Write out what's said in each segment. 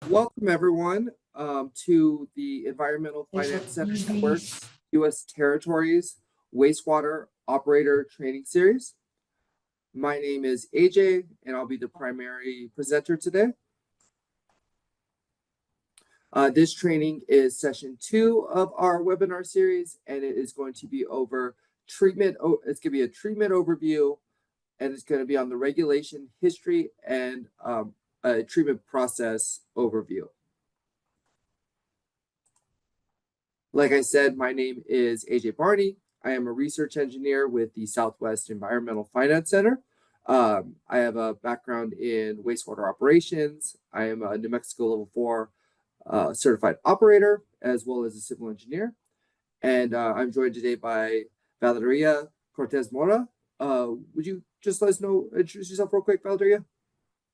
Welcome everyone to the Environmental Finance Center Network's U.S. Territories Wastewater Operator Training Series. My name is AJ and I'll be the primary presenter today. This training is session 2 of our webinar series, and it is going to be over treatment. It's going to be a treatment overview, and it's going to be on the regulation history and a treatment process overview. Like I said, my name is AJ Barney. I am a research engineer with the Southwest Environmental Finance Center. I have a background in wastewater operations. I am a New Mexico Level 4 certified operator, as well as a civil engineer. And I'm joined today by Valeria Cortez Mora. Would you just let us know, introduce yourself real quick, Valeria?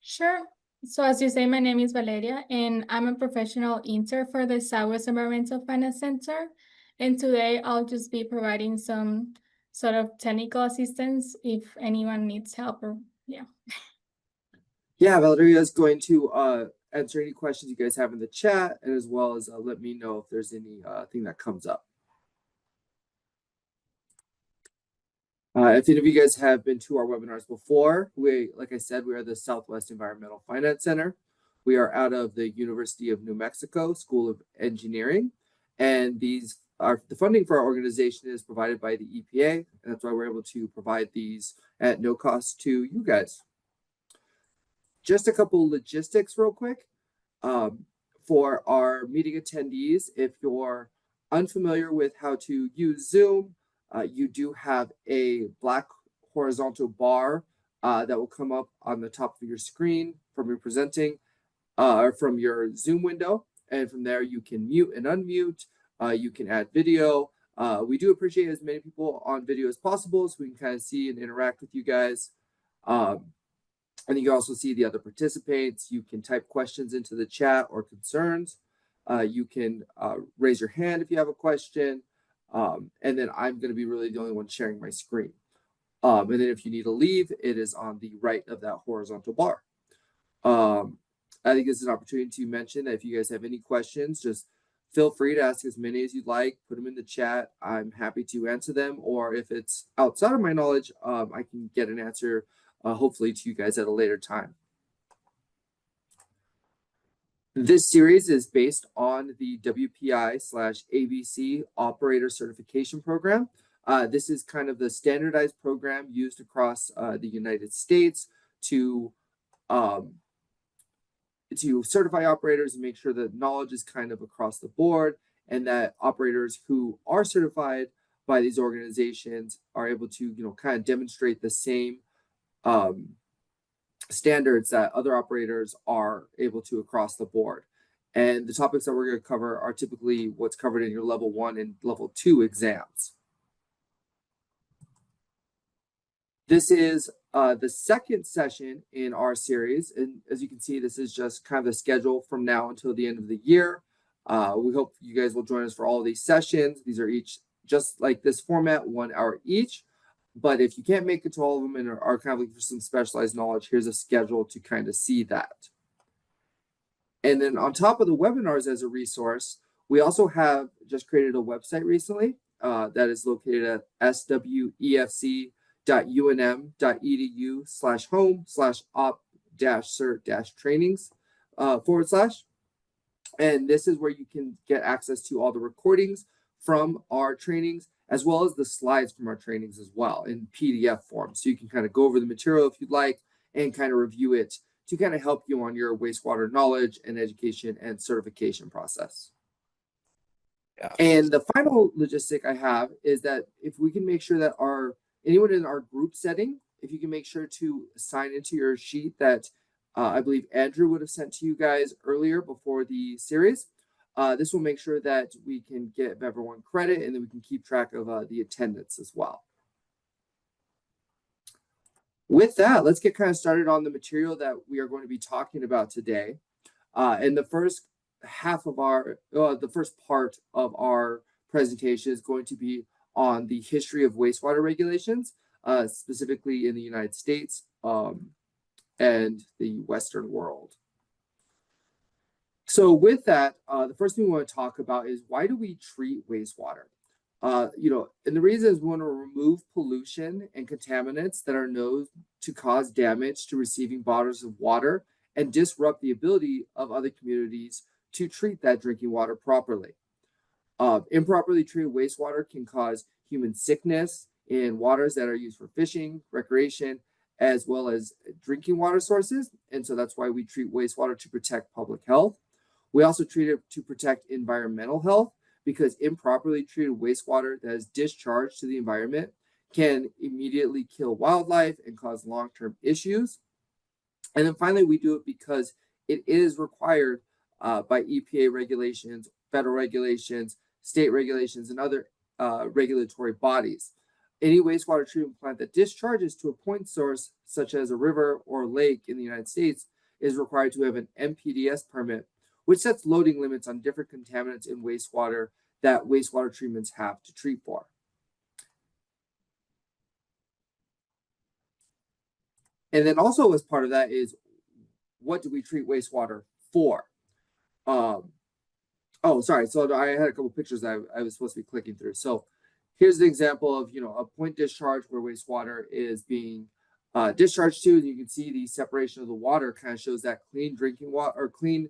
Sure. So as you say, my name is Valeria, and I'm a professional intern for the Southwest Environmental Finance Center. And today I'll just be providing some sort of technical assistance if anyone needs help or Yeah, Valeria is going to answer any questions you guys have in the chat, and as well as let me know if there's any thing that comes up. If any of you guys have been to our webinars before, like I said, we are the Southwest Environmental Finance Center. We are out of the University of New Mexico School of Engineering, and the funding for our organization is provided by the EPA, and that's why we're able to provide these at no cost to you guys. Just a couple logistics real quick. For our meeting attendees, if you're unfamiliar with how to use Zoom, you do have a black horizontal bar that will come up on the top of your screen from your presenting, or from your Zoom window. And from there, you can mute and unmute. You can add video. We do appreciate as many people on video as possible so we can kind of see and interact with you guys. And you can also see the other participants. You can type questions into the chat or concerns. You can raise your hand if you have a question. And then I'm going to be really the only one sharing my screen. And then if you need to leave, it is on the right of that horizontal bar. I think this is an opportunity to mention that if you guys have any questions, just feel free to ask as many as you'd like. Put them in the chat. I'm happy to answer them. Or if it's outside of my knowledge, I can get an answer hopefully to you guys at a later time. This series is based on the WPI/ABC Operator Certification Program. This is kind of the standardized program used across the United States to certify operators and make sure that knowledge is kind of across the board, and that operators who are certified by these organizations are able to, kind of demonstrate the same standards that other operators are able to across the board. And the topics that we're going to cover are typically what's covered in your level 1 and level 2 exams. This is the second session in our series. And as you can see, this is just kind of the schedule from now until the end of the year. We hope you guys will join us for all of these sessions. These are each just like this format, 1 hour each. But if you can't make it to all of them and are kind of looking for some specialized knowledge, here's a schedule to kind of see that. And then on top of the webinars as a resource, we also have just created a website recently that is located at swefc.unm.edu/home/op-cert-trainings /. And this is where you can get access to all the recordings from our trainings, as well as the slides from our trainings as well in PDF form. So you can kind of go over the material if you'd like and kind of review it to kind of help you on your wastewater knowledge and education and certification process. Yeah. And the final logistic I have is that if we can make sure that anyone in our group setting, if you can make sure to sign into your sheet that I believe Andrew would have sent to you guys earlier before the series. This will make sure that we can give everyone credit, and then we can keep track of the attendance as well. With that, let's get kind of started on the material that we are going to be talking about today. And the first half of the first part of our presentation is going to be on the history of wastewater regulations, specifically in the United States and the Western world. So with that, the first thing we want to talk about is why do we treat wastewater? And the reason is we want to remove pollution and contaminants that are known to cause damage to receiving bodies of water and disrupt the ability of other communities to treat that drinking water properly. Improperly treated wastewater can cause human sickness in waters that are used for fishing, recreation, as well as drinking water sources. And so that's why we treat wastewater to protect public health. We also treat it to protect environmental health because improperly treated wastewater that is discharged to the environment can immediately kill wildlife and cause long-term issues. And then finally, we do it because it is required by EPA regulations, federal regulations, state regulations, and other regulatory bodies. Any wastewater treatment plant that discharges to a point source, such as a river or lake in the United States, is required to have an NPDES permit, which sets loading limits on different contaminants in wastewater that wastewater treatments have to treat for. And then also as part of that is, what do we treat wastewater for? Sorry. So I had a couple pictures I was supposed to be clicking through. So here's the example of, a point discharge where wastewater is being discharged to. And you can see the separation of the water kind of shows that clean drinking water or clean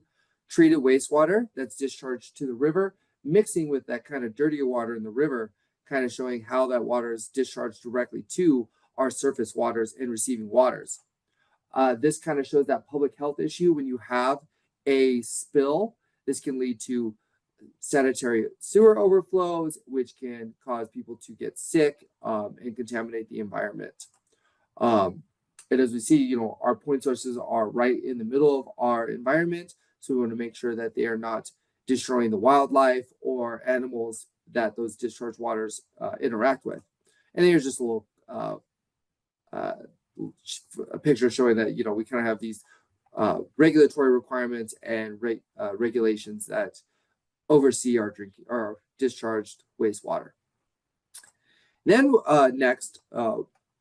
treated wastewater that's discharged to the river, mixing with that kind of dirtier water in the river, kind of showing how that water is discharged directly to our surface waters and receiving waters. This kind of shows that public health issue when you have a spill. This can lead to sanitary sewer overflows, which can cause people to get sick and contaminate the environment. And as we see, our point sources are right in the middle of our environment. So we want to make sure that they are not destroying the wildlife or animals that those discharge waters interact with. And here's just a little a picture showing that, we kind of have these regulatory requirements and regulations that oversee our drinking or discharged wastewater. Then next,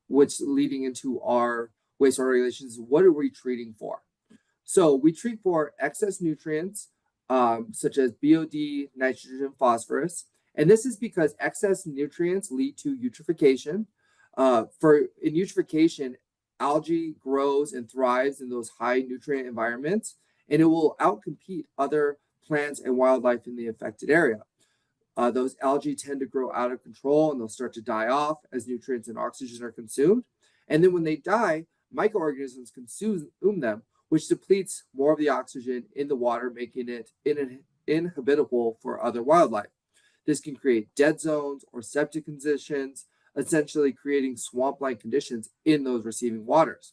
which leading into our wastewater regulations, what are we treating for? So we treat for excess nutrients, such as BOD, nitrogen, phosphorus. And this is because excess nutrients lead to eutrophication. In eutrophication, algae grows and thrives in those high nutrient environments, and it will outcompete other plants and wildlife in the affected area. Those algae tend to grow out of control and they'll start to die off as nutrients and oxygen are consumed. And then when they die, microorganisms consume them, which depletes more of the oxygen in the water, making it inhabitable for other wildlife. This can create dead zones or septic conditions, essentially creating swamp-like conditions in those receiving waters.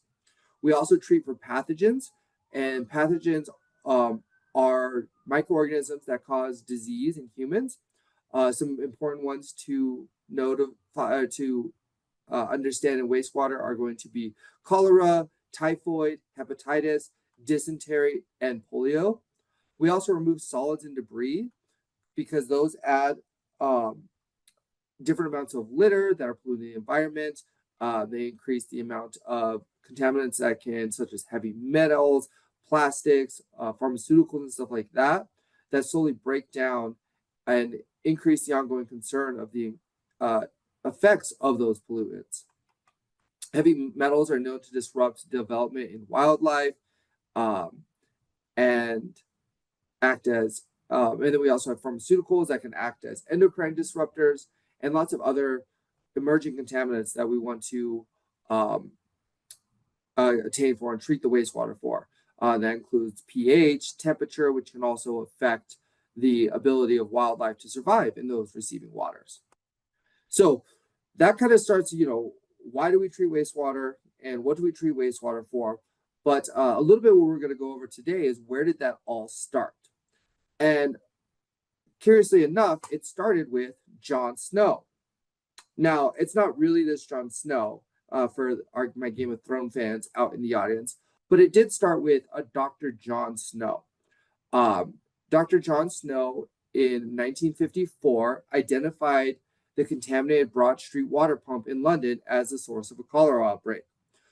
We also treat for pathogens, and pathogens are microorganisms that cause disease in humans. Some important ones to understand in wastewater are going to be cholera, typhoid, hepatitis, dysentery, and polio. We also remove solids and debris because those add different amounts of litter that are polluting the environment. They increase the amount of contaminants that can, such as heavy metals, plastics, pharmaceuticals, and stuff like that, that slowly break down and increase the ongoing concern of the effects of those pollutants. Heavy metals are known to disrupt development in wildlife and act as, and then we also have pharmaceuticals that can act as endocrine disruptors and lots of other emerging contaminants that we want to attain for and treat the wastewater for. That includes pH, temperature, which can also affect the ability of wildlife to survive in those receiving waters. So that kind of starts, why do we treat wastewater and what do we treat wastewater for? But a little bit what we're going to go over today is where did that all start? And curiously enough, it started with Jon Snow. Now, it's not really this Jon Snow for my Game of Thrones fans out in the audience, but it did start with a Dr. Jon Snow. Dr. Jon Snow in 1954 identified the contaminated Broad Street water pump in London as the source of a cholera outbreak.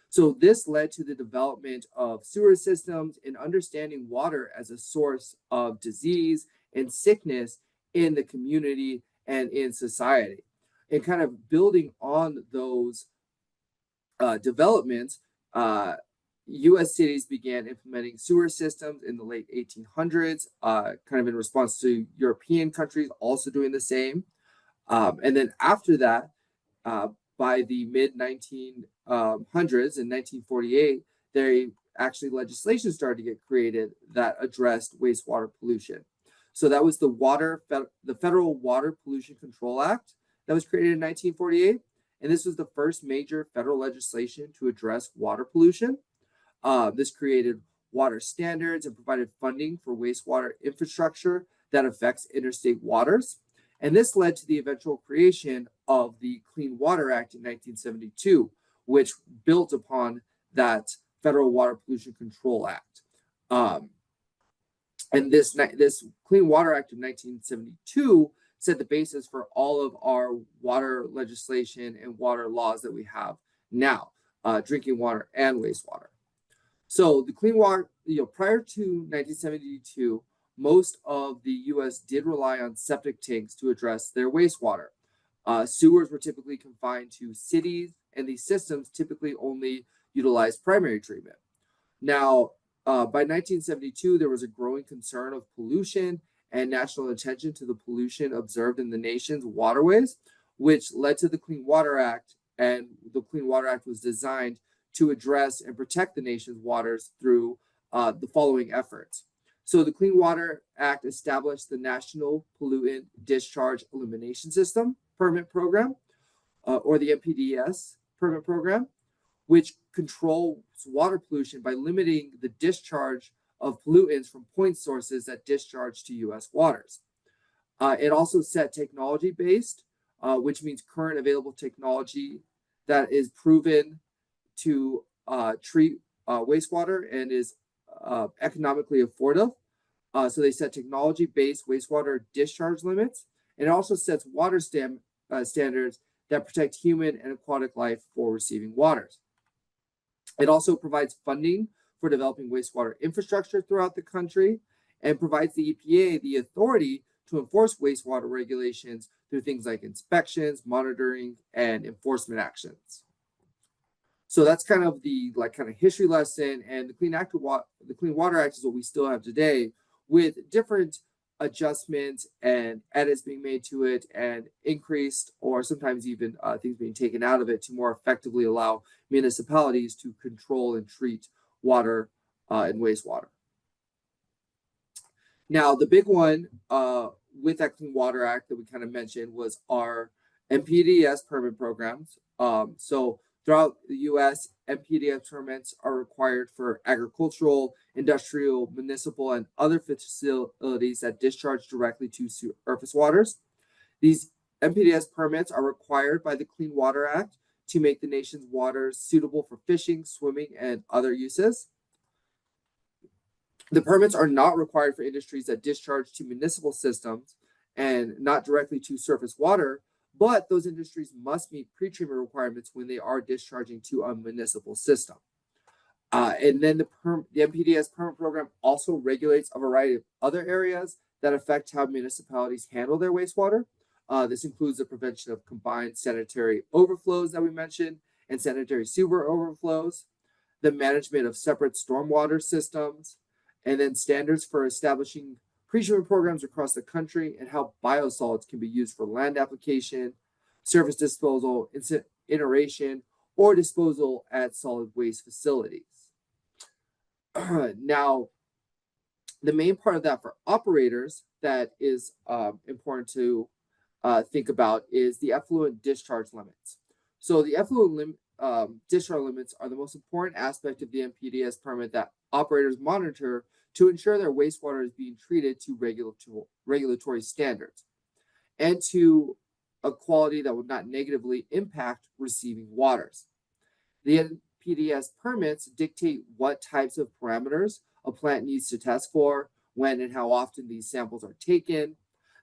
So this led to the development of sewer systems and understanding water as a source of disease and sickness in the community and in society. And kind of building on those developments, U.S. cities began implementing sewer systems in the late 1800s, kind of in response to European countries also doing the same. And then after that, uh, by the mid 1900s in 1948, there actually legislation started to get created that addressed wastewater pollution. So that was the Federal Water Pollution Control Act that was created in 1948, and this was the first major federal legislation to address water pollution. This created water standards and provided funding for wastewater infrastructure that affects interstate waters. And this led to the eventual creation of the Clean Water Act in 1972, which built upon that Federal Water Pollution Control Act. And this Clean Water Act of 1972 set the basis for all of our water legislation and water laws that we have now, drinking water and wastewater. So the clean water, prior to 1972, most of the U.S. did rely on septic tanks to address their wastewater. Sewers were typically confined to cities, and these systems typically only utilized primary treatment. Now, by 1972, there was a growing concern of pollution and national attention to the pollution observed in the nation's waterways, which led to the Clean Water Act. And the Clean Water Act was designed to address and protect the nation's waters through the following efforts. So the Clean Water Act established the National Pollutant Discharge Elimination System Permit Program, or the NPDES Permit Program, which controls water pollution by limiting the discharge of pollutants from point sources that discharge to U.S. waters. It also set technology-based, which means current available technology that is proven to treat wastewater and is economically affordable. So they set technology-based wastewater discharge limits, and it also sets water standards that protect human and aquatic life for receiving waters. It also provides funding for developing wastewater infrastructure throughout the country and provides the EPA the authority to enforce wastewater regulations through things like inspections, monitoring, and enforcement actions. So that's kind of the history lesson, and the Clean Water Act is what we still have today, with different adjustments and edits being made to it, and increased or sometimes even things being taken out of it to more effectively allow municipalities to control and treat water and wastewater. Now, the big one with that Clean Water Act that we kind of mentioned was our NPDES permit programs. So throughout the U.S., NPDES permits are required for agricultural, industrial, municipal, and other facilities that discharge directly to surface waters. These NPDES permits are required by the Clean Water Act to make the nation's waters suitable for fishing, swimming, and other uses. The permits are not required for industries that discharge to municipal systems and not directly to surface water, but those industries must meet pretreatment requirements when they are discharging to a municipal system. And then the NPDES permit program also regulates a variety of other areas that affect how municipalities handle their wastewater. This includes the prevention of combined sanitary overflows that we mentioned and sanitary sewer overflows, the management of separate stormwater systems, and then standards for establishing pretreatment programs across the country and how biosolids can be used for land application, surface disposal, incineration, or disposal at solid waste facilities. Now, the main part of that for operators that is important to think about is the effluent discharge limits. So the effluent discharge limits are the most important aspect of the NPDES permit that operators monitor to ensure their wastewater is being treated to regulatory standards and to a quality that would not negatively impact receiving waters. The NPDES permits dictate what types of parameters a plant needs to test for, when and how often these samples are taken.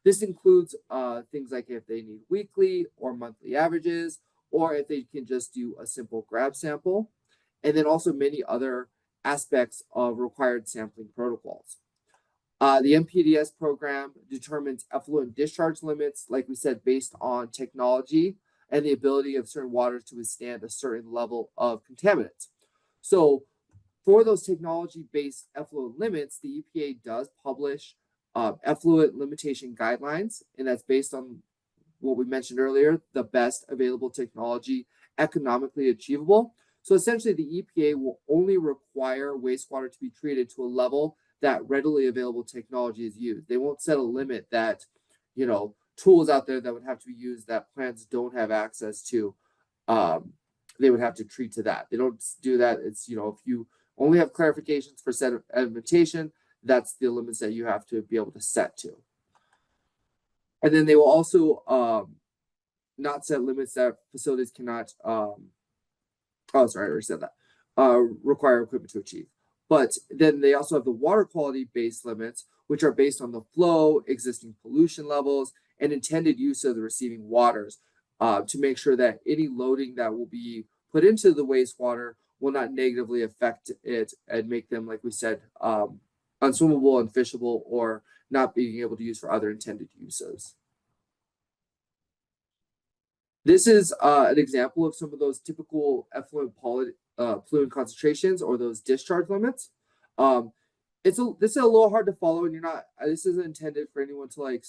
This includes things like if they need weekly or monthly averages, or if they can just do a simple grab sample. and then also many other aspects of required sampling protocols. The NPDES program determines effluent discharge limits, like we said, based on technology and the ability of certain waters to withstand a certain level of contaminants. So for those technology-based effluent limits, the EPA does publish effluent limitation guidelines, and that's based on what we mentioned earlier, the best available technology economically achievable. So essentially, the EPA will only require wastewater to be treated to a level that readily available technology is used. They won't set a limit that, tools out there that would have to be used that plants don't have access to, they would have to treat to that. They don't do that. It's, if you only have clarifications for sedimentation, that's the limits that you have to be able to set to. And then they will also not set limits that facilities cannot, oh, sorry, I already said that, require equipment to achieve. But then they also have the water quality based limits, which are based on the flow, existing pollution levels, and intended use of the receiving waters to make sure that any loading that will be put into the wastewater will not negatively affect it and make them, like we said, unswimmable, unfishable, or not being able to use for other intended uses. This is an example of some of those typical effluent pollutant concentrations or those discharge limits. This is a little hard to follow, and you're not. This isn't intended for anyone to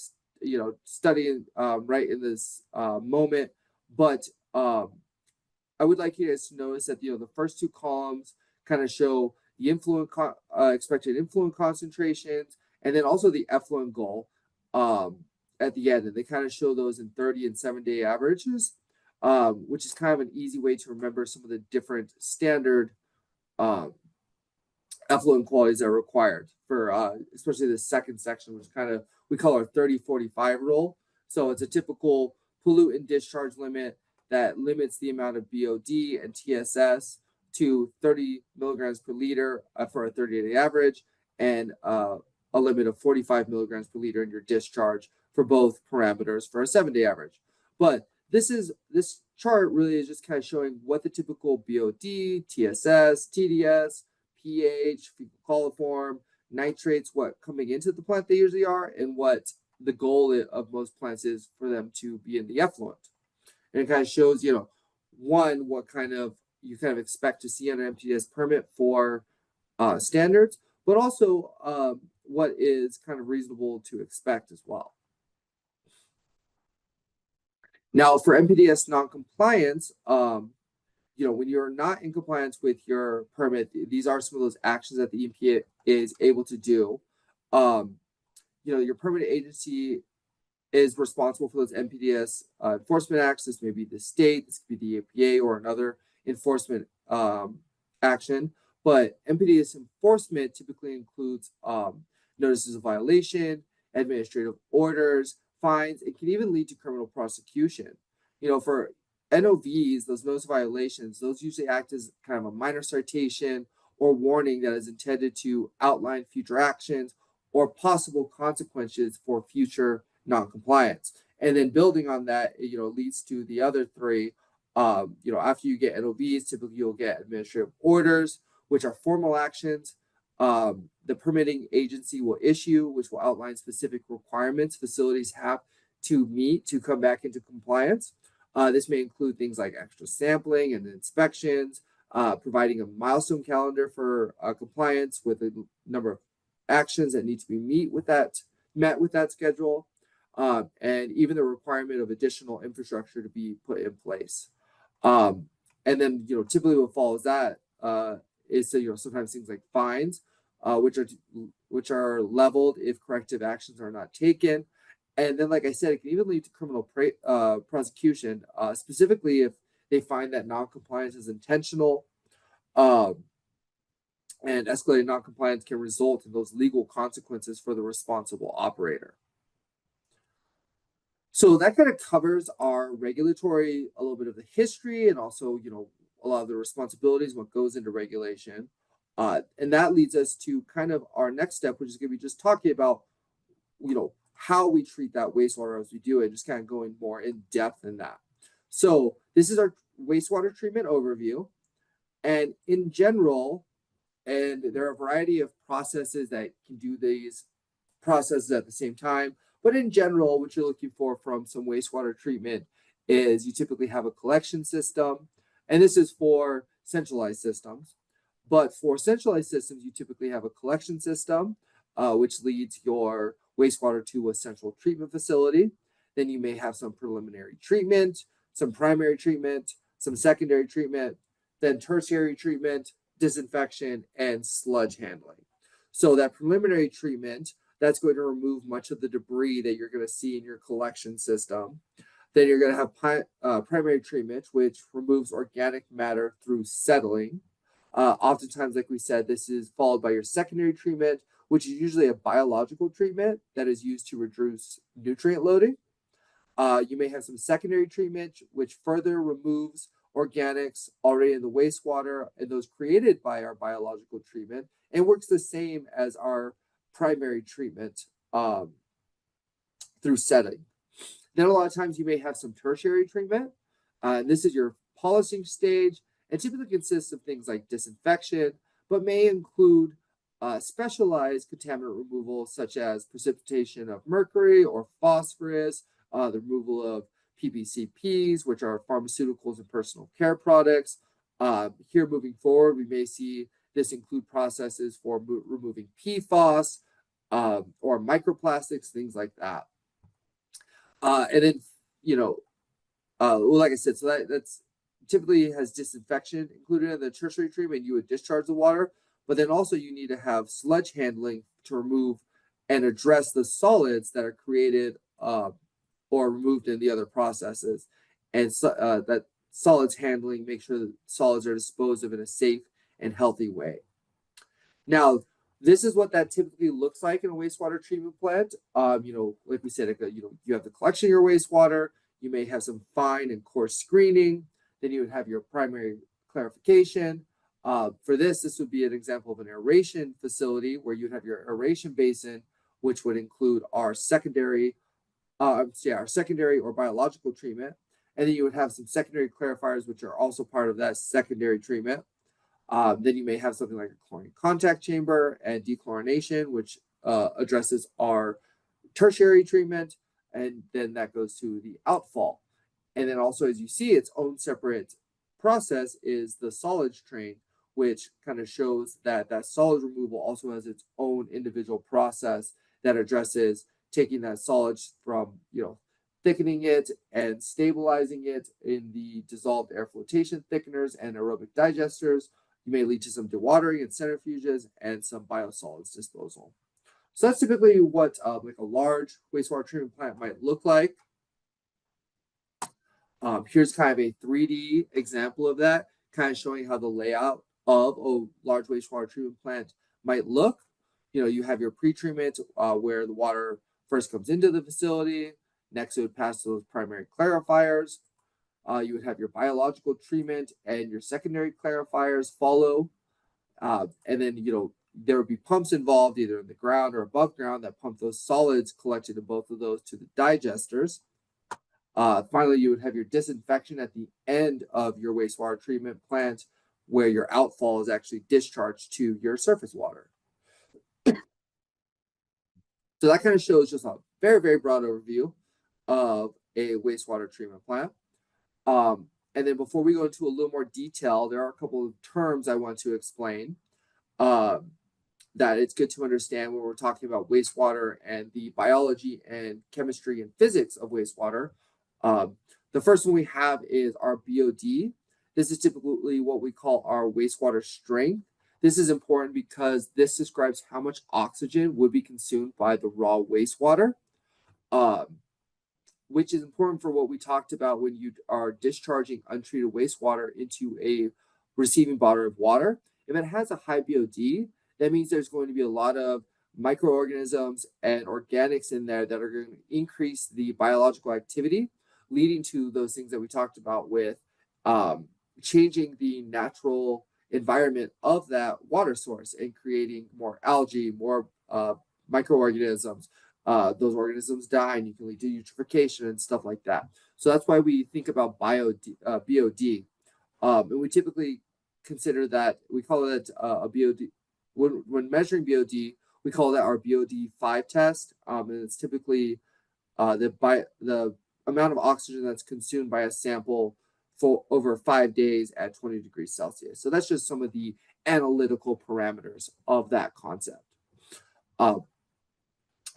study right in this moment. But I would like you guys to notice that the first two columns kind of show the expected influent concentrations, and then also the effluent goal at the end, and they kind of show those in 30 and 7-day averages, which is kind of an easy way to remember some of the different standard effluent qualities that are required for especially the second section, which kind of we call our 30-45 rule. So it's a typical pollutant discharge limit that limits the amount of BOD and TSS to 30 milligrams per liter for a 30-day average, and a limit of 45 milligrams per liter in your discharge for both parameters for a 7-day average. But this chart really is just kind of showing what the typical BOD, TSS, TDS, pH, fecal coliform, nitrates, what coming into the plant they usually are, and what the goal of most plants is for them to be in the effluent. And it kind of shows, one, what kind of you kind of expect to see on an NPDES permit for standards, but also what is kind of reasonable to expect as well. Now, for NPDES noncompliance, when you're not in compliance with your permit, these are some of those actions that the EPA is able to do. Your permitting agency is responsible for those NPDES enforcement acts. This may be the state, this could be the EPA, or another enforcement action. But NPDES enforcement typically includes notices of violation, administrative orders, fines. It can even lead to criminal prosecution. For NOVs, those notice of violations, those usually act as kind of a minor citation or warning that is intended to outline future actions or possible consequences for future noncompliance. And then building on that, leads to the other three. After you get NOVs, typically you'll get administrative orders, which are formal actions. The permitting agency will issue, which will outline specific requirements facilities have to meet to come back into compliance. This may include things like extra sampling and inspections, providing a milestone calendar for compliance with a number of actions that need to be met with that schedule, and even the requirement of additional infrastructure to be put in place. And then, typically what follows that is sometimes things like fines, which are leveled if corrective actions are not taken. And then, like I said, it can even lead to criminal prosecution, specifically if they find that noncompliance is intentional. And escalated noncompliance can result in those legal consequences for the responsible operator. So that kind of covers our regulatory, a little bit of the history, and also, a lot of the responsibilities, what goes into regulation. And that leads us to kind of our next step, which is going to be just talking about, how we treat that wastewater as we do it, just kind of going more in depth in that. So this is our wastewater treatment overview. And in general, and there are a variety of processes that can do these processes at the same time. But in general, what you're looking for from some wastewater treatment is you typically have a collection system, and this is for centralized systems. But for centralized systems, you typically have a collection system, which leads your wastewater to a central treatment facility. Then you may have some preliminary treatment, some primary treatment, some secondary treatment, then tertiary treatment, disinfection, and sludge handling. So that preliminary treatment, that's going to remove much of the debris that you're going to see in your collection system. Then you're going to have primary treatment, which removes organic matter through settling. Oftentimes, like we said, this is followed by your secondary treatment, which is usually a biological treatment that is used to reduce nutrient loading. You may have some secondary treatment, which further removes organics already in the wastewater and those created by our biological treatment, and works the same as our primary treatment through setting. Then a lot of times you may have some tertiary treatment. This is your polishing stage and typically consists of things like disinfection, but may include specialized contaminant removal, such as precipitation of mercury or phosphorus, the removal of PPCPs, which are pharmaceuticals and personal care products. Here moving forward, we may see this include processes for removing PFAS or microplastics, things like that. And then, well, like I said, so that's typically has disinfection included in the tertiary treatment. You would discharge the water, but then also you need to have sludge handling to remove and address the solids that are created or removed in the other processes. And so, that solids handling, make sure that solids are disposed of in a safe and healthy way. Now, this is what that typically looks like in a wastewater treatment plant. Like we said, you have the collection of your wastewater. You may have some fine and coarse screening. Then you would have your primary clarification. For this would be an example of an aeration facility where you'd have your aeration basin, which would include our secondary or biological treatment. And then you would have some secondary clarifiers, which are also part of that secondary treatment. Then you may have something like a chlorine contact chamber and dechlorination, which addresses our tertiary treatment. And then that goes to the outfall. And then also, as you see, its own separate process is the solids train, which kind of shows that that solids removal also has its own individual process that addresses taking that solids from, thickening it and stabilizing it in the dissolved air flotation thickeners and aerobic digesters. You may lead to some dewatering and centrifuges and some biosolids disposal. So that's typically what like a large wastewater treatment plant might look like. Here's kind of a 3D example of that, kind of showing how the layout of a large wastewater treatment plant might look. You have your pre-treatment where the water first comes into the facility. Next, it would pass to those primary clarifiers. You would have your biological treatment and your secondary clarifiers follow. And then, there would be pumps involved either in the ground or above ground that pump those solids collected in both of those to the digesters. Finally, you would have your disinfection at the end of your wastewater treatment plant where your outfall is actually discharged to your surface water. So that kind of shows just a very, very broad overview of a wastewater treatment plant. And then before we go into a little more detail, there are a couple of terms I want to explain that it's good to understand when we're talking about wastewater and the biology and chemistry and physics of wastewater. The first one we have is our BOD. This is typically what we call our wastewater strength. This is important because this describes how much oxygen would be consumed by the raw wastewater, which is important for what we talked about when you are discharging untreated wastewater into a receiving body of water. If it has a high BOD, that means there's going to be a lot of microorganisms and organics in there that are going to increase the biological activity, leading to those things that we talked about with changing the natural environment of that water source and creating more algae, more microorganisms. Those organisms die and you can lead to eutrophication and stuff like that. So that's why we think about BOD. And we typically consider that we call it a BOD. When measuring BOD, we call that our BOD 5 test, and it's typically the amount of oxygen that's consumed by a sample for over 5 days at 20 degrees Celsius. So that's just some of the analytical parameters of that concept.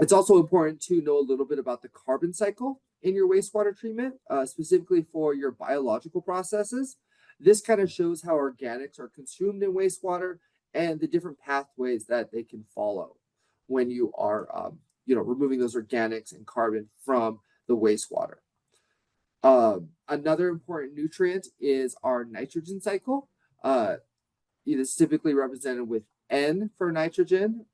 It's also important to know a little bit about the carbon cycle in your wastewater treatment, specifically for your biological processes. This kind of shows how organics are consumed in wastewater and the different pathways that they can follow when you are, removing those organics and carbon from the wastewater. Another important nutrient is our nitrogen cycle. It is typically represented with N for nitrogen.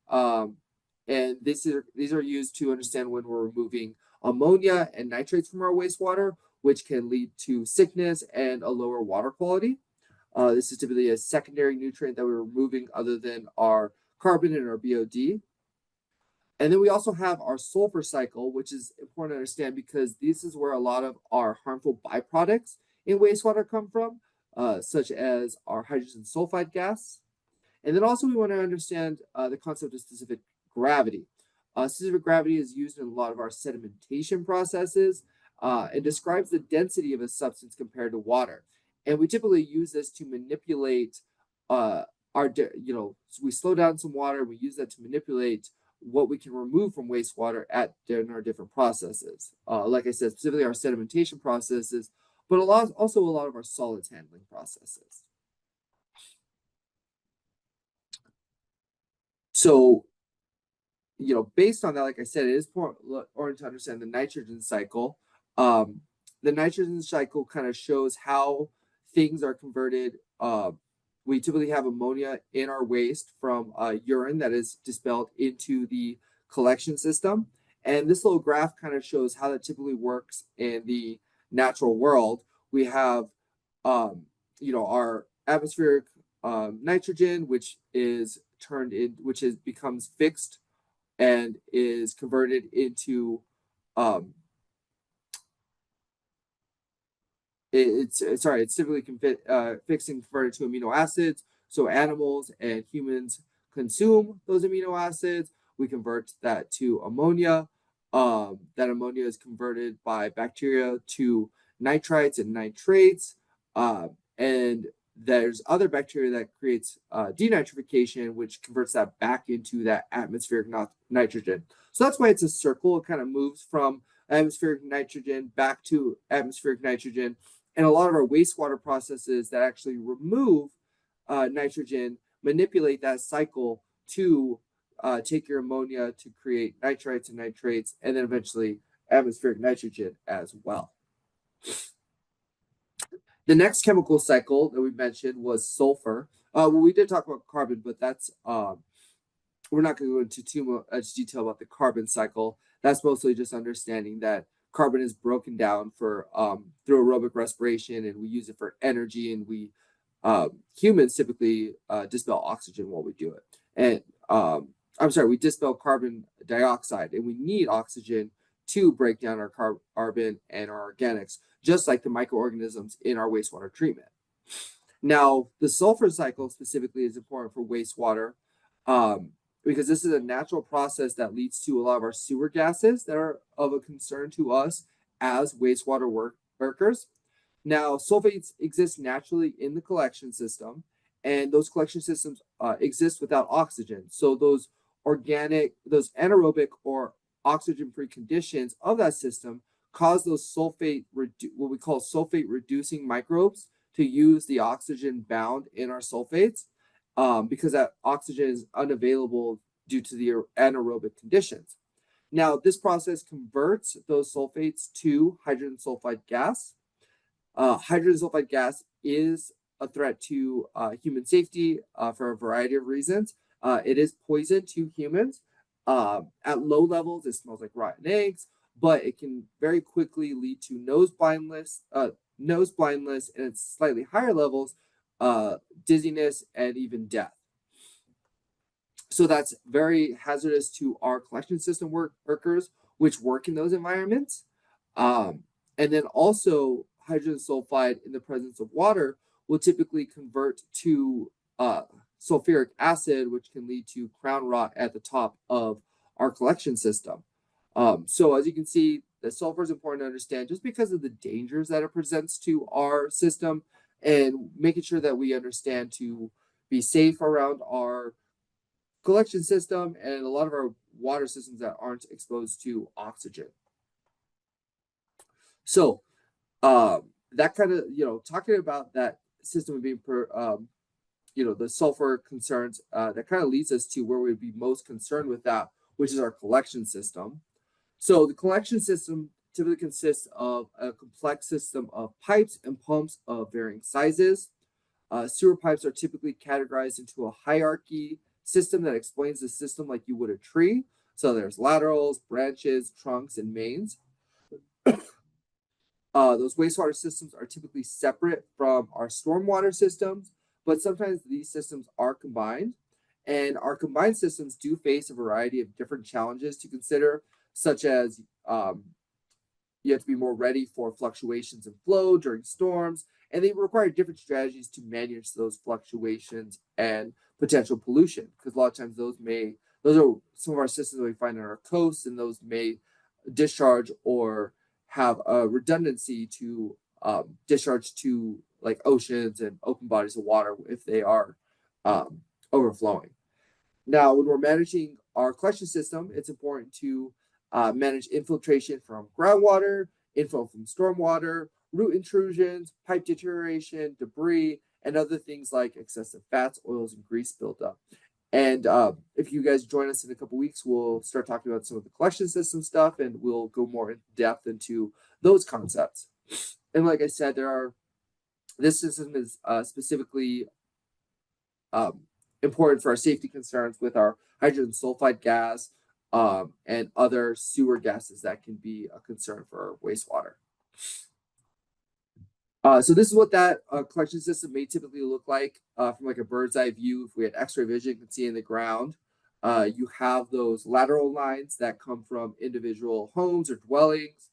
And these are used to understand when we're removing ammonia and nitrates from our wastewater, which can lead to sickness and a lower water quality. This is typically a secondary nutrient that we're removing other than our carbon and our BOD. And then we also have our sulfur cycle, which is important to understand because this is where a lot of our harmful byproducts in wastewater come from, such as our hydrogen sulfide gas. And then also we want to understand the concept of specific gravity. Specific gravity is used in a lot of our sedimentation processes. It describes the density of a substance compared to water. And we typically use this to manipulate we slow down some water, we use that to manipulate what we can remove from wastewater in our different processes. Like I said, specifically our sedimentation processes, but also a lot of our solids handling processes. So, based on that, like I said, it is important to understand the nitrogen cycle. The nitrogen cycle kind of shows how things are converted. We typically have ammonia in our waste from urine that is dispelled into the collection system. And this little graph kind of shows how that typically works in the natural world. We have, our atmospheric nitrogen, which becomes fixed and is converted into it's typically fixed and converted to amino acids. So animals and humans consume those amino acids. We convert that to ammonia. That ammonia is converted by bacteria to nitrites and nitrates. And there's other bacteria that creates denitrification, which converts that back into that atmospheric nitrogen. So that's why it's a circle. It kind of moves from atmospheric nitrogen back to atmospheric nitrogen. And a lot of our wastewater processes that actually remove nitrogen manipulate that cycle to take your ammonia to create nitrites and nitrates, and then eventually atmospheric nitrogen as well. The next chemical cycle that we mentioned was sulfur. We did talk about carbon, but that's we're not going to go into too much detail about the carbon cycle. That's mostly just understanding that carbon is broken down for through aerobic respiration, and we use it for energy. And we humans typically dispel oxygen while we do it. And we dispel carbon dioxide, and we need oxygen to break down our carbon and our organics, just like the microorganisms in our wastewater treatment. Now, the sulfur cycle specifically is important for wastewater because this is a natural process that leads to a lot of our sewer gases that are of a concern to us as wastewater workers. Now, sulfates exist naturally in the collection system, and those collection systems exist without oxygen. So those anaerobic or oxygen-free conditions of that system cause those what we call sulfate reducing microbes to use the oxygen bound in our sulfates because that oxygen is unavailable due to the anaerobic conditions. Now, this process converts those sulfates to hydrogen sulfide gas. Hydrogen sulfide gas is a threat to human safety for a variety of reasons. It is poison to humans. At low levels, it smells like rotten eggs, but it can very quickly lead to nose blindness, and at slightly higher levels, dizziness, and even death. So that's very hazardous to our collection system workers, which work in those environments. And then also hydrogen sulfide in the presence of water will typically convert to sulfuric acid, which can lead to crown rot at the top of our collection system. So as you can see, the sulfur is important to understand just because of the dangers that it presents to our system, and making sure that we understand to be safe around our collection system and a lot of our water systems that aren't exposed to oxygen. So that kind of, talking about that system being the sulfur concerns, that kind of leads us to where we'd be most concerned with that, which is our collection system. So the collection system typically consists of a complex system of pipes and pumps of varying sizes. Sewer pipes are typically categorized into a hierarchy system that explains the system like you would a tree. So there's laterals, branches, trunks, and mains. Those wastewater systems are typically separate from our stormwater systems, but sometimes these systems are combined. And our combined systems do face a variety of different challenges to consider, such as you have to be more ready for fluctuations in flow during storms, and they require different strategies to manage those fluctuations and potential pollution. Because a lot of times those are some of our systems that we find on our coasts, and those may discharge or have a redundancy to discharge to like oceans and open bodies of water if they are overflowing. Now, when we're managing our collection system, it's important to manage infiltration from groundwater, inflow from stormwater, root intrusions, pipe deterioration, debris, and other things like excessive fats, oils, and grease buildup. And if you guys join us in a couple weeks, we'll start talking about some of the collection system stuff, and we'll go more in depth into those concepts. And like I said, this system is specifically important for our safety concerns with our hydrogen sulfide gas and other sewer gases that can be a concern for our wastewater. So this is what that collection system may typically look like from like a bird's eye view. If we had X-ray vision, you can see in the ground. You have those lateral lines that come from individual homes or dwellings.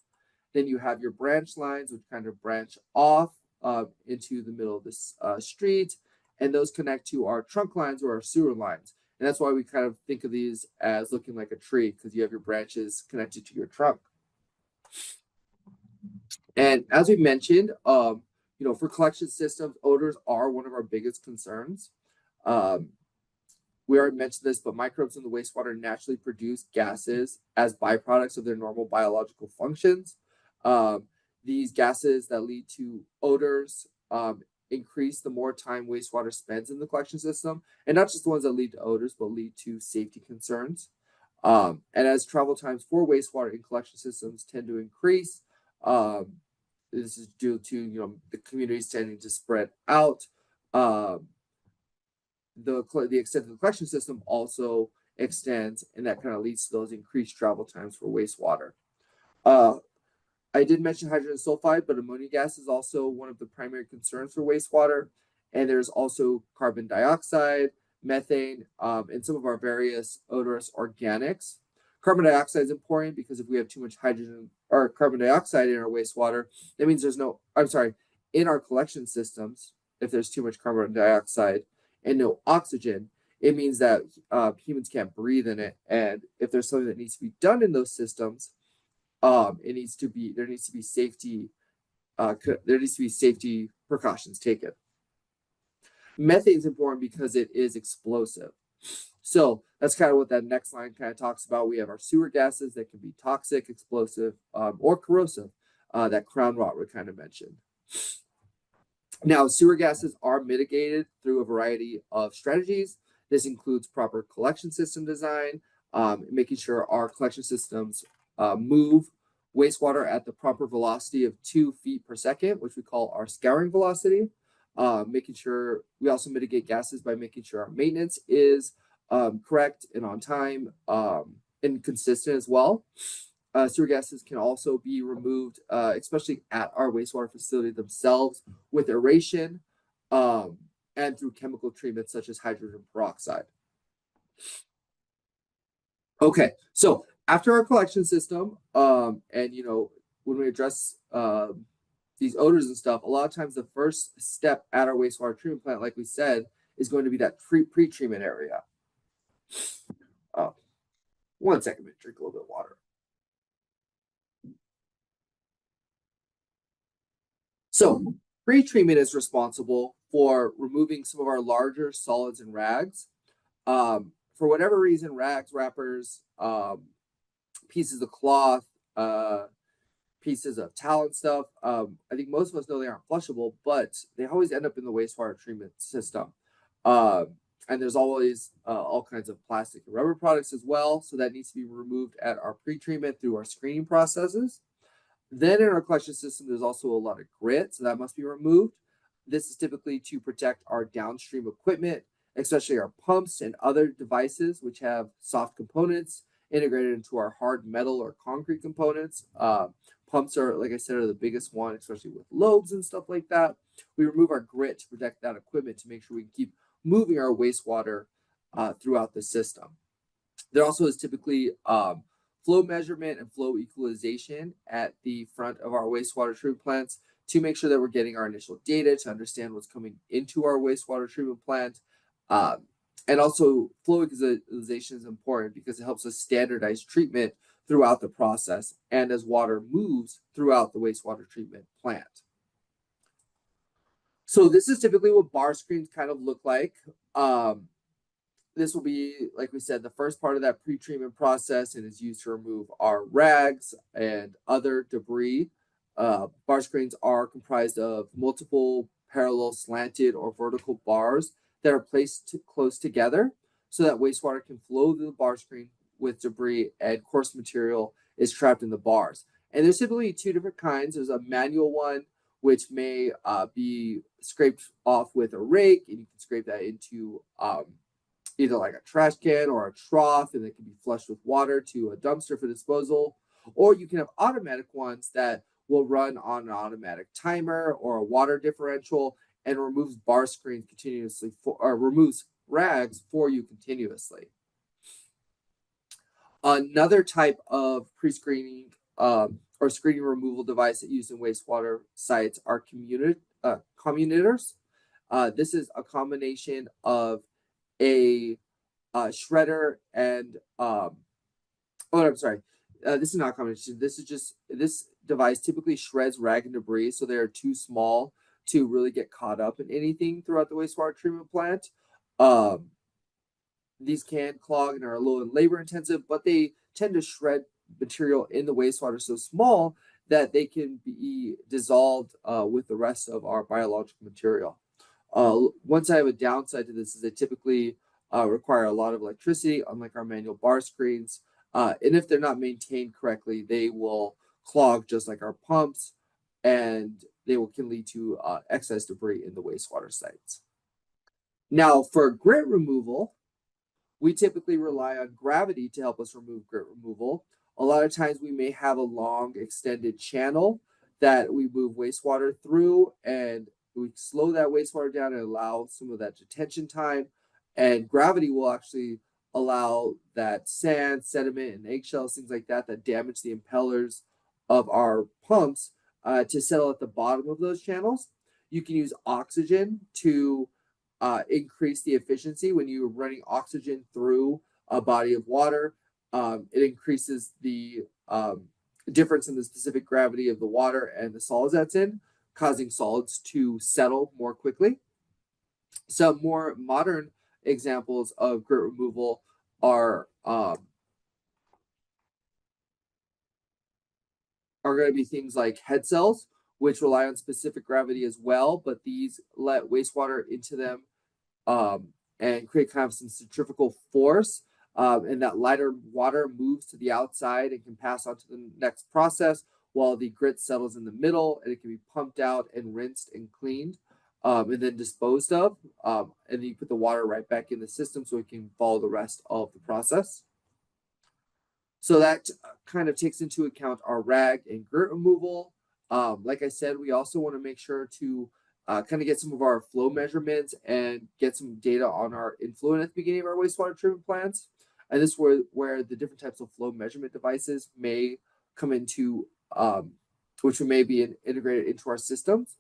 Then you have your branch lines, which kind of branch off into the middle of this street, and those connect to our trunk lines or our sewer lines. And that's why we kind of think of these as looking like a tree, because you have your branches connected to your trunk. And as we mentioned, for collection systems, odors are one of our biggest concerns. We already mentioned this, but microbes in the wastewater naturally produce gases as byproducts of their normal biological functions. These gases that lead to odors increase the more time wastewater spends in the collection system, and not just the ones that lead to odors, but lead to safety concerns. And as travel times for wastewater in collection systems tend to increase, this is due to the communities tending to spread out. The extent of the collection system also extends, and that kind of leads to those increased travel times for wastewater. I did mention hydrogen sulfide, but ammonia gas is also one of the primary concerns for wastewater. And there's also carbon dioxide, methane, and some of our various odorous organics. Carbon dioxide is important because if we have too much hydrogen or carbon dioxide in our wastewater, that means in our collection systems, if there's too much carbon dioxide and no oxygen, it means that humans can't breathe in it. And if there's something that needs to be done in those systems, there needs to be safety precautions taken. Methane is important because it is explosive. So that's kind of what that next line kind of talks about. We have our sewer gases that can be toxic, explosive, or corrosive, that crown rot would kind of mention. Now, sewer gases are mitigated through a variety of strategies. This includes proper collection system design, making sure our collection systems move wastewater at the proper velocity of 2 feet per second, which we call our scouring velocity. Making sure we also mitigate gases by making sure our maintenance is correct and on time and consistent as well. Sewer gases can also be removed, especially at our wastewater facility themselves, with aeration and through chemical treatment such as hydrogen peroxide. Okay, so after our collection system, and when we address these odors and stuff, a lot of times the first step at our wastewater treatment plant, like we said, is going to be that pre-treatment area. Oh, 1 second, drink a little bit of water. So pre-treatment is responsible for removing some of our larger solids and rags. For whatever reason, rags, wrappers, pieces of cloth, pieces of towel and stuff. I think most of us know they aren't flushable, but they always end up in the wastewater treatment system. And there's always all kinds of plastic and rubber products as well. So that needs to be removed at our pre-treatment through our screening processes. Then in our collection system, there's also a lot of grit, so that must be removed. This is typically to protect our downstream equipment, especially our pumps and other devices, which have soft components integrated into our hard metal or concrete components. Pumps are, like I said, are the biggest one, especially with lobes and stuff like that. We remove our grit to protect that equipment to make sure we can keep moving our wastewater throughout the system. There also is typically flow measurement and flow equalization at the front of our wastewater treatment plants to make sure that we're getting our initial data to understand what's coming into our wastewater treatment plant. And also flow equalization is important because it helps us standardize treatment throughout the process and as water moves throughout the wastewater treatment plant. So this is typically what bar screens kind of look like. This will be, like we said, the first part of that pre-treatment process and is used to remove our rags and other debris. Bar screens are comprised of multiple parallel slanted or vertical bars that are placed close together so that wastewater can flow through the bar screen with debris and coarse material is trapped in the bars. And there's typically 2 different kinds. There's a manual one, which may be scraped off with a rake, and you can scrape that into either like a trash can or a trough, and it can be flushed with water to a dumpster for disposal. Or you can have automatic ones that will run on an automatic timer or a water differential and removes bar screens continuously or removes rags for you continuously. Another type of pre-screening or screening removal device that used in wastewater sites are communitors. This is a combination of a shredder and this is not a combination. This device typically shreds rag and debris, so they are too small to really get caught up in anything throughout the wastewater treatment plant. These can clog and are a little labor intensive, but they tend to shred material in the wastewater so small that they can be dissolved with the rest of our biological material. One side of a downside to this is they typically require a lot of electricity, unlike our manual bar screens. And if they're not maintained correctly, they will clog just like our pumps, and can lead to excess debris in the wastewater sites. Now, for grit removal, we typically rely on gravity to help us remove grit removal. A lot of times we may have a long extended channel that we move wastewater through, and we slow that wastewater down and allow some of that detention time. And gravity will actually allow that sand, sediment, and eggshells, things like that, that damage the impellers of our pumps to settle at the bottom of those channels. You can use oxygen to increase the efficiency. When you're running oxygen through a body of water, it increases the difference in the specific gravity of the water and the solids that's in, causing solids to settle more quickly. Some more modern examples of grit removal are going to be things like head cells, which rely on specific gravity as well, but these let wastewater into them and create kind of some centrifugal force, and that lighter water moves to the outside and can pass on to the next process, while the grit settles in the middle and it can be pumped out and rinsed and cleaned, and then disposed of, and then you put the water right back in the system so it can follow the rest of the process. So that kind of takes into account our rag and grit removal. Like I said, we also want to make sure to kind of get some of our flow measurements and get some data on our influent at the beginning of our wastewater treatment plants. And this is where the different types of flow measurement devices may come into which may be integrated into our systems.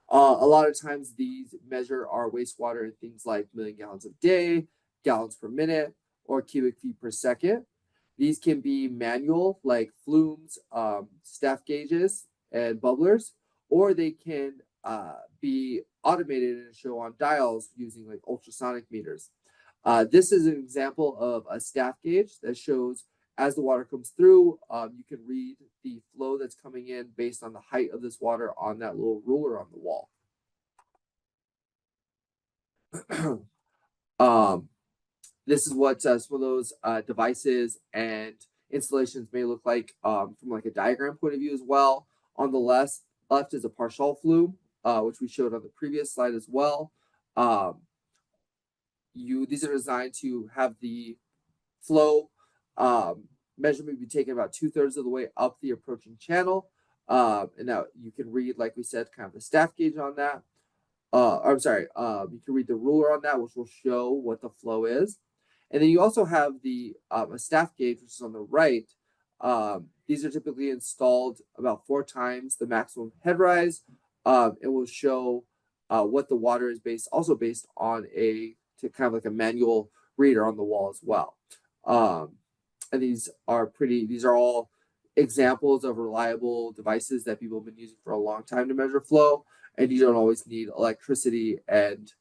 A lot of times these measure our wastewater in things like million gallons a day, gallons per minute, or cubic feet per second. These can be manual, like flumes, staff gauges, and bubblers, or they can be automated and show on dials using like ultrasonic meters. This is an example of a staff gauge that shows as the water comes through, you can read the flow that's coming in based on the height of this water on that little ruler on the wall. This is what some of those devices and installations may look like from like a diagram point of view as well. On the left is a partial flume, which we showed on the previous slide as well. These are designed to have the flow measurement be taken about 2/3 of the way up the approaching channel. And now you can read, like we said, kind of the staff gauge on that. You can read the ruler on that, which will show what the flow is. And then you also have the a staff gauge, which is on the right. These are typically installed about 4 times the maximum head rise. It will show what the water is based on kind of like a manual reader on the wall as well. And these are all examples of reliable devices that people have been using for a long time to measure flow, and you don't always need electricity and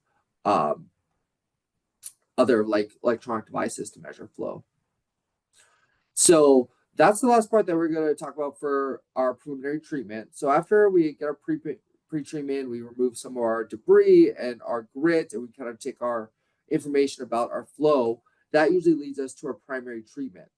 other like electronic devices to measure flow. So that's the last part that we're going to talk about for our preliminary treatment. So after we get our pre-treatment, we remove some of our debris and our grit, and we kind of take our information about our flow. That usually leads us to our primary treatment.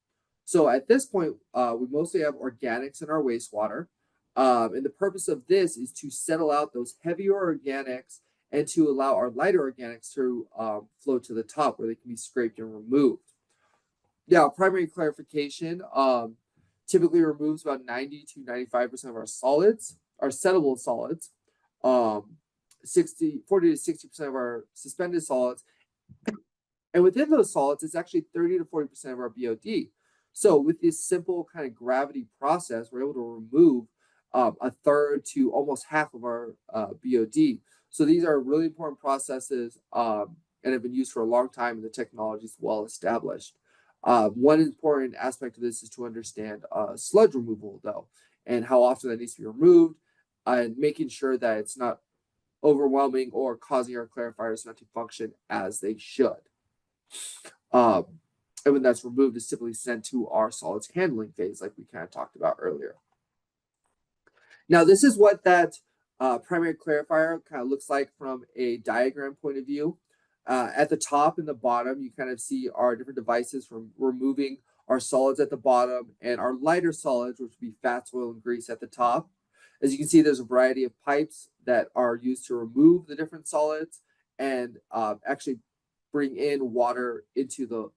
So at this point, we mostly have organics in our wastewater. And the purpose of this is to settle out those heavier organics and to allow our lighter organics to flow to the top where they can be scraped and removed. Now, primary clarification typically removes about 90 to 95% of our solids, our settable solids, 40 to 60% of our suspended solids. And within those solids, it's actually 30 to 40% of our BOD. So with this simple kind of gravity process, we're able to remove 1/3 to almost half of our BOD. So these are really important processes and have been used for a long time, and the technology is well established. One important aspect of this is to understand sludge removal, though, and how often that needs to be removed, and making sure that it's not overwhelming or causing our clarifiers not to function as they should. And when that's removed, it's typically sent to our solids handling phase, like we kind of talked about earlier. Now, this is what that primary clarifier kind of looks like from a diagram point of view. At the top and the bottom, you kind of see our different devices from removing our solids at the bottom and our lighter solids, which would be fats, oil, and grease at the top. As you can see, there's a variety of pipes that are used to remove the different solids and actually bring in water into the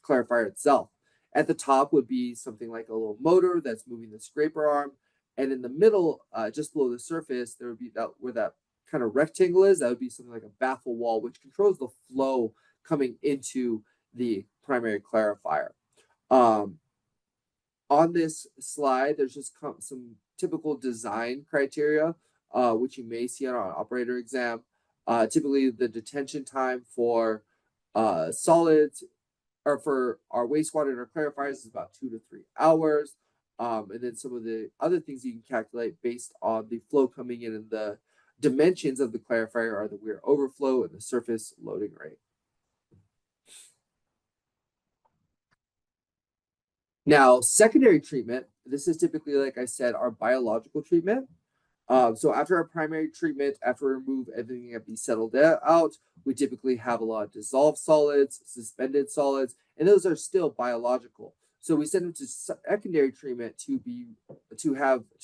clarifier itself. At the top would be something like a little motor that's moving the scraper arm. And in the middle, just below the surface, there would be where that kind of rectangle is. That would be something like a baffle wall, which controls the flow coming into the primary clarifier. On this slide, there's just some typical design criteria, which you may see on an operator exam. Typically, the detention time for solids or for our wastewater and our clarifiers is about 2 to 3 hours. And then some of the other things you can calculate based on the flow coming in and the dimensions of the clarifier are the weir overflow and the surface loading rate. Now, secondary treatment, this is typically, like I said, our biological treatment. So after our primary treatment, after we remove everything that be settled out, we typically have a lot of dissolved solids, suspended solids, and those are still biological. So we send them to secondary treatment to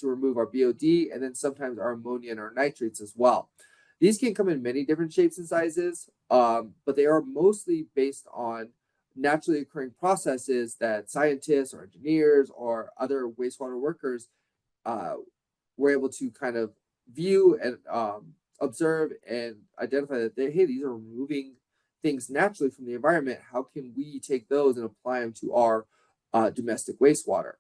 remove our BOD and then sometimes our ammonia and our nitrates as well. These can come in many different shapes and sizes, but they are mostly based on naturally occurring processes that scientists or engineers or other wastewater workers were able to kind of view and observe and identify that these are removing things naturally from the environment. How can we take those and apply them to our domestic wastewater?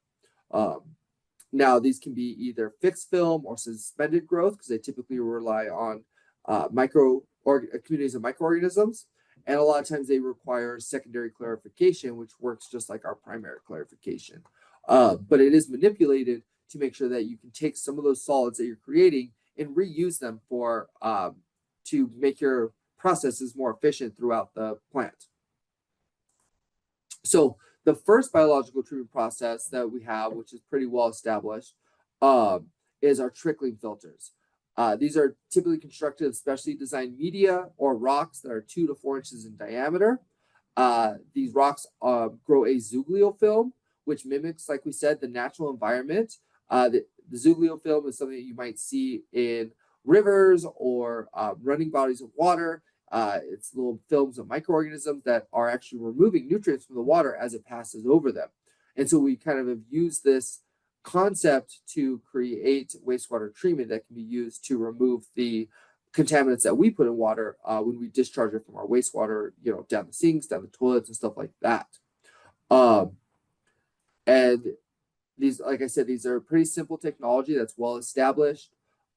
Now, these can be either fixed film or suspended growth because they typically rely on communities of microorganisms. And a lot of times they require secondary clarification, which works just like our primary clarification. But it is manipulated to make sure that you can take some of those solids that you're creating and reuse them for to make your processes more efficient throughout the plant. So the first biological treatment process that we have, which is pretty well established, is our trickling filters. These are typically constructed of specially designed media or rocks that are 2 to 4 inches in diameter. These rocks grow a zoogleo which mimics, like we said, the natural environment. The zoogleo is something that you might see in rivers or running bodies of water. It's little films of microorganisms that are actually removing nutrients from the water as it passes over them. And so we kind of have used this concept to create wastewater treatment that can be used to remove the contaminants that we put in water when we discharge it from our wastewater, down the sinks, down the toilets, and stuff like that. And these, like I said, these are pretty simple technology that's well established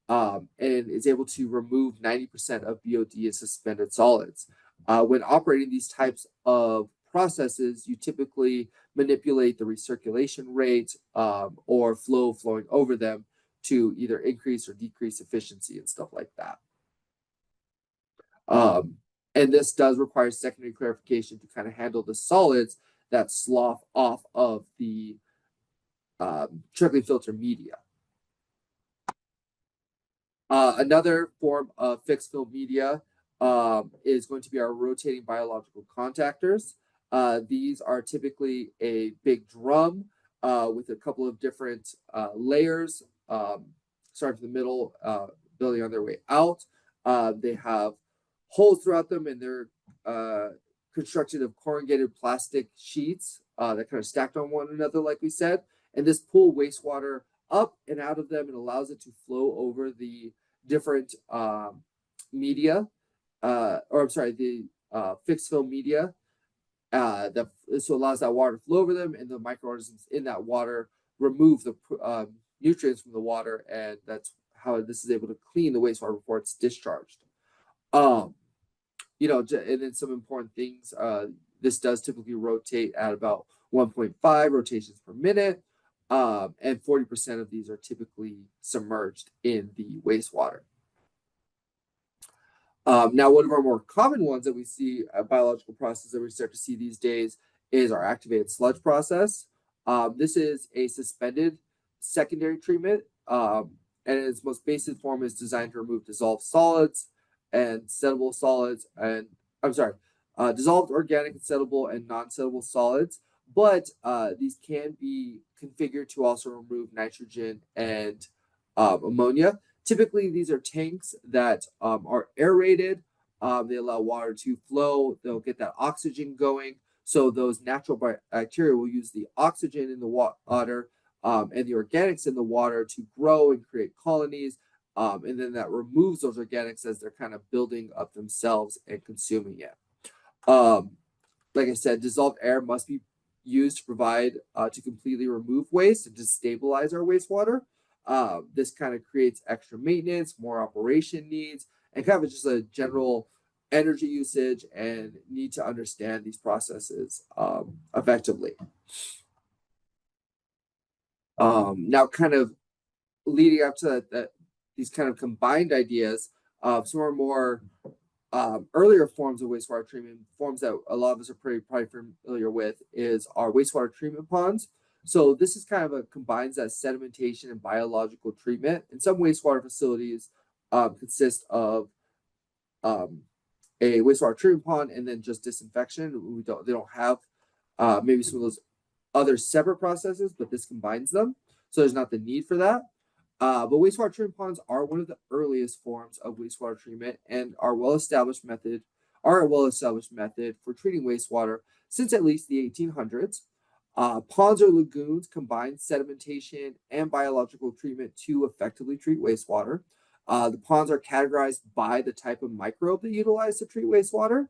and is able to remove 90% of BOD and suspended solids. When operating these types of processes, you typically manipulate the recirculation rate or flowing over them to either increase or decrease efficiency and stuff like that. And this does require secondary clarification to kind of handle the solids that slough off of the trickling filter media. Another form of fixed film media is going to be our rotating biological contactors. These are typically a big drum with a couple of different layers, starting from the middle, building on their way out. They have holes throughout them, and they're constructed of corrugated plastic sheets that kind of stacked on one another, like we said. And this pull wastewater up and out of them and allows it to flow over the different media, the fixed film media. That so allows that water to flow over them, and the microorganisms in that water remove the nutrients from the water, and that's how this is able to clean the wastewater before it's discharged. And then some important things. This does typically rotate at about 1.5 rotations per minute. And 40% of these are typically submerged in the wastewater. Now, one of our more common ones that we see, a biological process that we start to see these days, is our activated sludge process. This is a suspended secondary treatment, and in its most basic form is designed to remove dissolved solids and settable solids, and dissolved organic and settable and non-settable solids. But these can be configured to also remove nitrogen and ammonia. Typically, these are tanks that are aerated. They allow water to flow. They'll get that oxygen going. So those natural bacteria will use the oxygen in the water and the organics in the water to grow and create colonies. And then that removes those organics as they're kind of building up themselves and consuming it. Like I said, dissolved air must be used to provide to completely remove waste and to stabilize our wastewater. This kind of creates extra maintenance, more operation needs, and kind of just a general energy usage and need to understand these processes effectively. Now, kind of leading up to that, these kind of combined ideas of some are more earlier forms of wastewater treatment, forms that a lot of us are probably familiar with, is our wastewater treatment ponds. So this is kind of combines that sedimentation and biological treatment. And some wastewater facilities consist of a wastewater treatment pond and then just disinfection. They don't have maybe some of those other separate processes, but this combines them. So there's not the need for that. But wastewater treatment ponds are one of the earliest forms of wastewater treatment and are a well-established method for treating wastewater since at least the 1800s. Ponds or lagoons combine sedimentation and biological treatment to effectively treat wastewater. The ponds are categorized by the type of microbe they utilize to treat wastewater.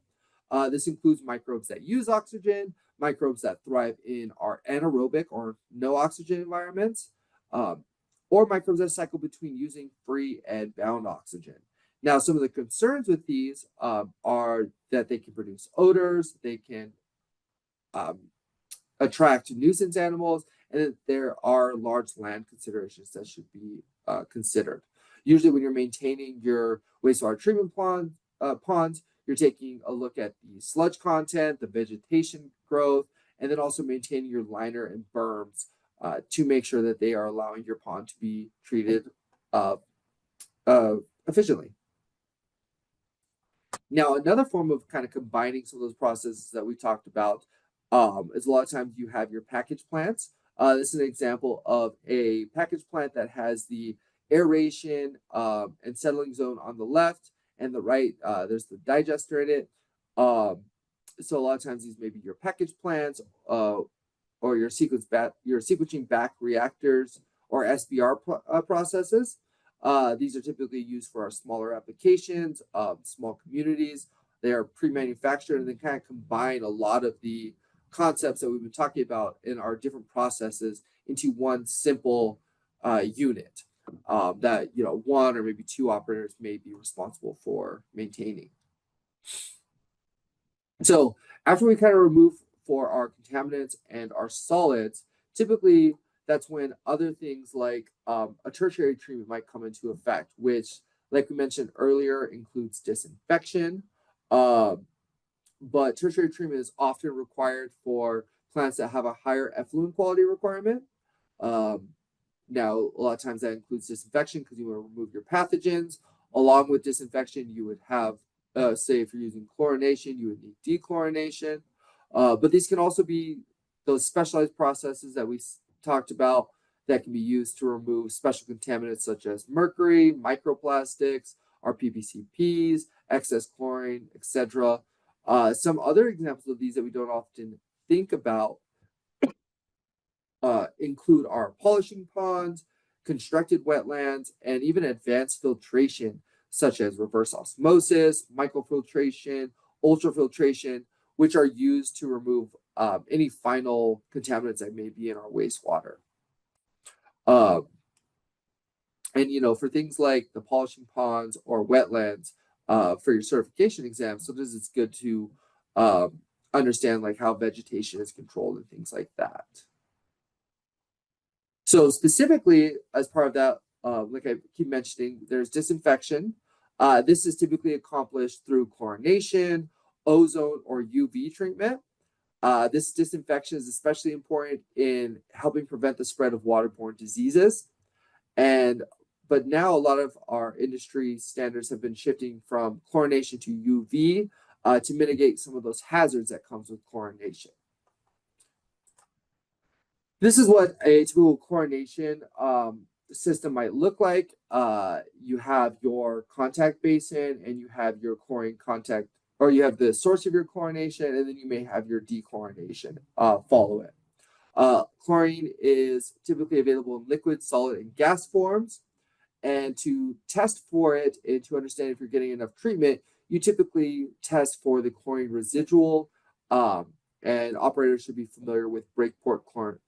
This includes microbes that use oxygen, microbes that thrive in our anaerobic or no oxygen environments, or microbes that cycle between using free and bound oxygen. Now, some of the concerns with these are that they can produce odors, they can attract nuisance animals, and that there are large land considerations that should be considered. Usually, when you're maintaining your wastewater treatment ponds, you're taking a look at the sludge content, the vegetation growth, and then also maintaining your liner and berms to make sure that they are allowing your pond to be treated efficiently. Now, another form of kind of combining some of those processes that we talked about is a lot of times you have your package plants. This is an example of a package plant that has the aeration and settling zone on the left, and the right, there's the digester in it. So a lot of times these may be your package plants or your sequencing back reactors or SBR processes. These are typically used for our smaller applications, small communities. They are pre-manufactured and they kind of combine a lot of the concepts that we've been talking about in our different processes into one simple unit that one or maybe two operators may be responsible for maintaining. So after we kind of remove for our contaminants and our solids, typically that's when other things like a tertiary treatment might come into effect, which, like we mentioned earlier, includes disinfection. But tertiary treatment is often required for plants that have a higher effluent quality requirement. Now, a lot of times that includes disinfection because you want to remove your pathogens. Along with disinfection, you would have, say, if you're using chlorination, you would need dechlorination. But these can also be those specialized processes that we talked about that can be used to remove special contaminants such as mercury, microplastics, our PPCPs, excess chlorine, etc. Some other examples of these that we don't often think about include our polishing ponds, constructed wetlands, and even advanced filtration, such as reverse osmosis, microfiltration, ultrafiltration, which are used to remove any final contaminants that may be in our wastewater. And for things like the polishing ponds or wetlands, for your certification exam, sometimes it's good to understand like how vegetation is controlled and things like that. So specifically, as part of that, like I keep mentioning, there's disinfection. This is typically accomplished through chlorination, ozone, or UV treatment. This disinfection is especially important in helping prevent the spread of waterborne diseases. But now a lot of our industry standards have been shifting from chlorination to UV to mitigate some of those hazards that comes with chlorination. This is what a typical chlorination system might look like. You have your contact basin and you have your chlorine contact, or you have the source of your chlorination, and then you may have your dechlorination follow it. Chlorine is typically available in liquid, solid, and gas forms. And to test for it and to understand if you're getting enough treatment, you typically test for the chlorine residual. And operators should be familiar with breakpoint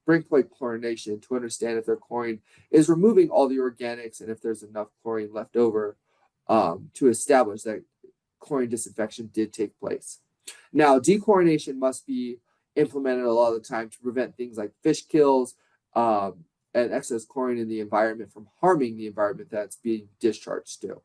chlorination to understand if their chlorine is removing all the organics and if there's enough chlorine left over to establish that chlorine disinfection did take place. Now, dechlorination must be implemented a lot of the time to prevent things like fish kills and excess chlorine in the environment from harming the environment that's being discharged to.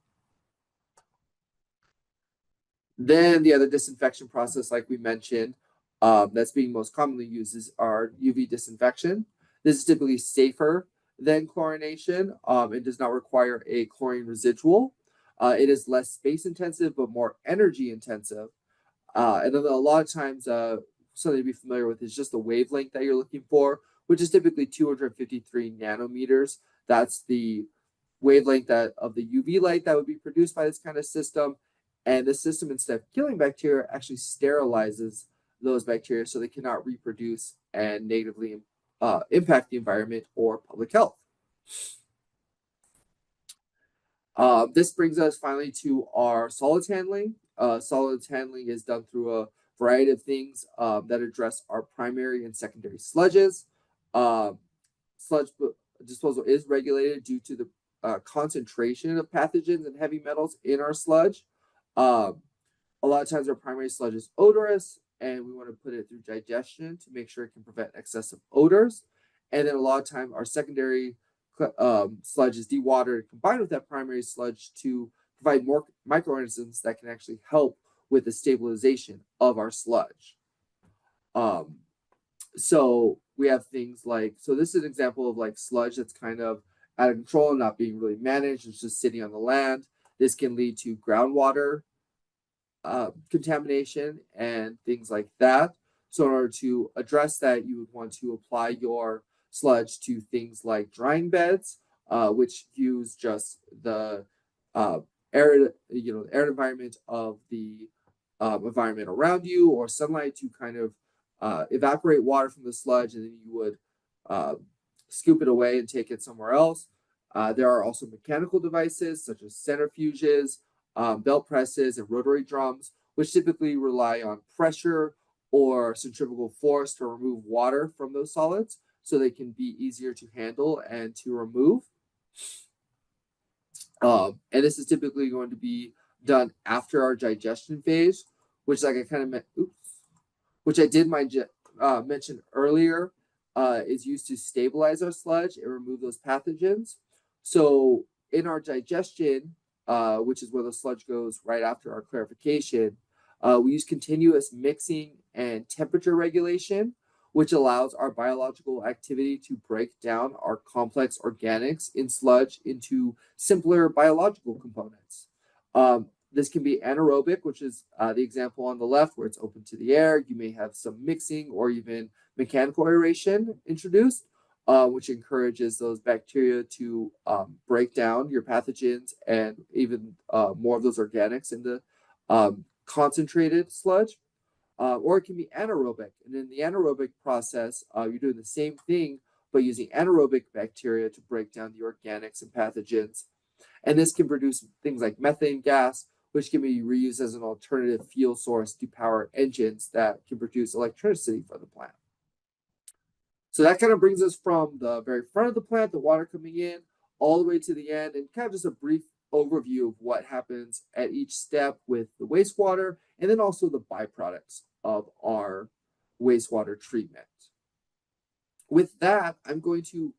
Then the other disinfection process, like we mentioned, that's being most commonly used is our UV disinfection. This is typically safer than chlorination. It does not require a chlorine residual. It is less space intensive, but more energy intensive. And then a lot of times, something to be familiar with is just the wavelength that you're looking for, which is typically 253 nanometers. That's the wavelength of the UV light that would be produced by this kind of system. And the system, instead of killing bacteria, actually sterilizes those bacteria so they cannot reproduce and negatively impact the environment or public health. This brings us finally to our solids handling. Solids handling is done through a variety of things that address our primary and secondary sludges. disposal is regulated due to the concentration of pathogens and heavy metals in our sludge. A lot of times our primary sludge is odorous, and we want to put it through digestion to make sure it can prevent excessive odors. And then a lot of time our secondary sludge is dewatered combined with that primary sludge to provide more microorganisms that can actually help with the stabilization of our sludge. So we have things like, so this is an example of like sludge that's kind of out of control and not being really managed. It's just sitting on the land. This can lead to groundwater contamination and things like that. So in order to address that, you would want to apply your sludge to things like drying beds, which use just the air, air environment of the environment around you, or sunlight to kind of evaporate water from the sludge, and then you would scoop it away and take it somewhere else. There are also mechanical devices such as centrifuges, belt presses, and rotary drums, which typically rely on pressure or centrifugal force to remove water from those solids so they can be easier to handle and to remove. And this is typically going to be done after our digestion phase, which, like I kind of which I did mention earlier, is used to stabilize our sludge and remove those pathogens. So in our digestion, which is where the sludge goes right after our clarification, we use continuous mixing and temperature regulation, which allows our biological activity to break down our complex organics in sludge into simpler biological components. This can be anaerobic, which is the example on the left where it's open to the air. You may have some mixing or even mechanical aeration introduced, which encourages those bacteria to break down your pathogens and even more of those organics into concentrated sludge. Or it can be anaerobic. And in the anaerobic process, you're doing the same thing, but using anaerobic bacteria to break down the organics and pathogens. And this can produce things like methane gas, which can be reused as an alternative fuel source to power engines that can produce electricity for the plant. So that kind of brings us from the very front of the plant, the water coming in, all the way to the end, and kind of just a brief overview of what happens at each step with the wastewater, and then also the byproducts of our wastewater treatment. With that, I'm going to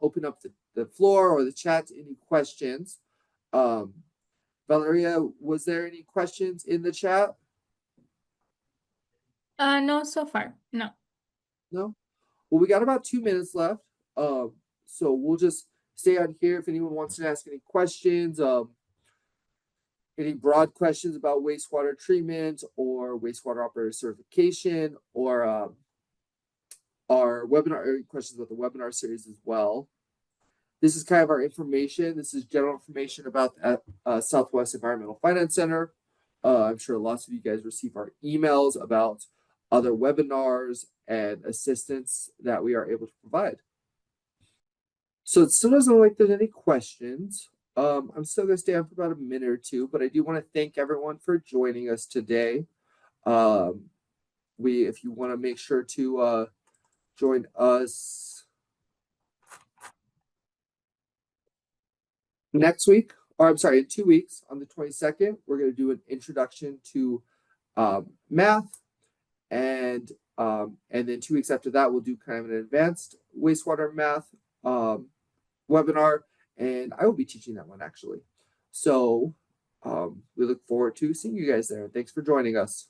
open up the floor or the chat to any questions. Valeria, was there any questions in the chat? No, so far, no. No? Well, we got about 2 minutes left. So we'll just stay on here if anyone wants to ask any questions, any broad questions about wastewater treatment or wastewater operator certification, or our webinar, questions about the webinar series as well. This is kind of our information. This is general information about the Southwest Environmental Finance Center. I'm sure lots of you guys receive our emails about other webinars and assistance that we are able to provide. So it still doesn't look like there's any questions. I'm still going to stay on for about a minute or two, but I do want to thank everyone for joining us today. If you want to make sure to join us next week, or I'm sorry, in 2 weeks on the 22nd, we're going to do an introduction to math, and then 2 weeks after that, we'll do kind of an advanced wastewater math webinar, and I will be teaching that one actually. So we look forward to seeing you guys there. Thanks for joining us.